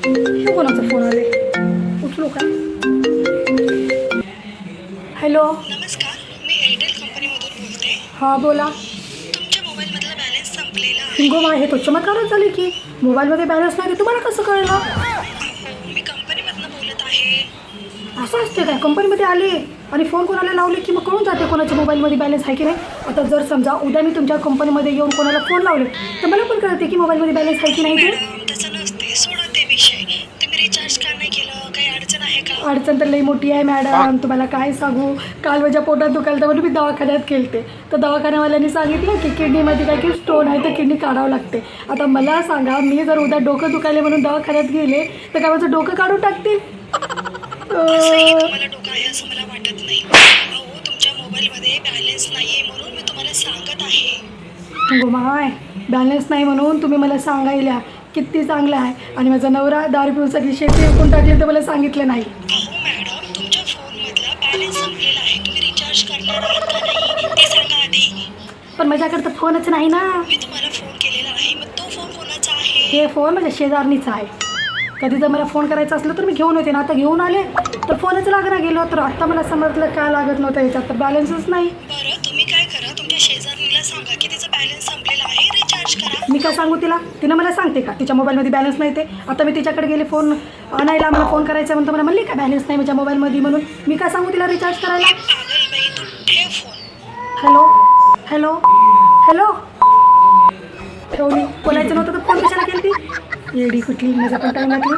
हे कोणाचा फोन आले, उचलू का? हॅलो. नमस्कार, मी एअरटेल कंपनीमधून बोलते. हां बोला. तुमच्या मोबाईलमधला बॅलन्स संपलेला आहे. हिंगो हे तो चमत्कारच झाली की मोबाईलमध्ये बॅलन्स नाही, तुम्हाला कसं कळलं? मी कंपनीमधनं बोलत आहे. असं असते काय? कंपनीमध्ये आले आणि फोन कोणाला लावले की मग कळून जाते कोणाच्या मोबाईलमध्ये बॅलन्स आहे की नाही. आता जर समजा उद्या मी तुमच्या कंपनीमध्ये येऊन कोणाला फोन लावले तर मला पण कळते की मोबाईलमध्ये बॅलन्स आहे की नाही ते. मॅडम तसं नसते, सोडा ते विषय. तुम्ही रिचार्ज का नाही केलं? काही अडचण आहे का? अडचण तर लई मोठी आहे मॅडम, तुम्हाला काय सांगू. काल माझ्या पोटात दुखायला तर म्हणून मी दवाखान्यात गेलते. तर दवाखान्यावाल्यांनी सांगितलं की किडनीमध्ये काही की स्टोन आहे तर किडनी काढावं लागते. आता मला सांगा, मी जर उद्या डोकं दुखायले म्हणून दवाखान्यात गेले तर काय माझं डोकं काढून टाकतील? असंही तुम्हाला डोकं आहे असं मला वाटत नाही. अहो, तुमच्या मोबाईलमध्ये बॅलन्स नाही आहे म्हणून मी तुम्हाला सांगत आहे. गो माय, बॅलन्स नाही म्हणून तुम्ही मला सांगायला किती चांगलं आहे. आणि माझा नवरा दारू पिऊन सगळी शेती विकून टाकली तर मला सांगितलं नाही. अहो मॅडम, तुमच्या फोनमधला बॅलन्स संपलेला आहे. तुम्ही रिचार्ज करणार आहात का नाही ते सांगा आधी. पण माझ्याकडे तर फोनच नाही ना. मी तुम्हाला फोन केलेला आहे, मग तो फोन कोणाचा आहे? हे फोन माझ्या शेजारणीचा आहे. कधी जर मला फोन करायचा असलं तर मी घेऊन येते ना. आता घेऊन आले तर फोनच लागणार गेलो तर आता मला समजलं काय लागत नव्हतं याच्यात, तर बॅलन्सच नाही. बरं, तुम्ही काय करा, तुमच्या शेजारणीला सांगा की तिचा बॅलन्स संपलेला आहे, रिचार्ज करा. मी काय सांगू तिला? तिनं मला सांगते का तिच्या मोबाईलमध्ये बॅलन्स नाही ते? आता मी तिच्याकडे गेले फोन आणायला, मला फोन करायचा म्हणतो, मला म्हणली का बॅलन्स नाही माझ्या मोबाईलमध्ये म्हणून. मी काय सांगू तिला रिचार्ज करायला? पागल बाई, तू ठेव फोन. Hello hello hello. ठेवली. बोलायचं नव्हतं तर फोन कशाला केली ती? येडी कुठली, माझा पण टाईम लागली.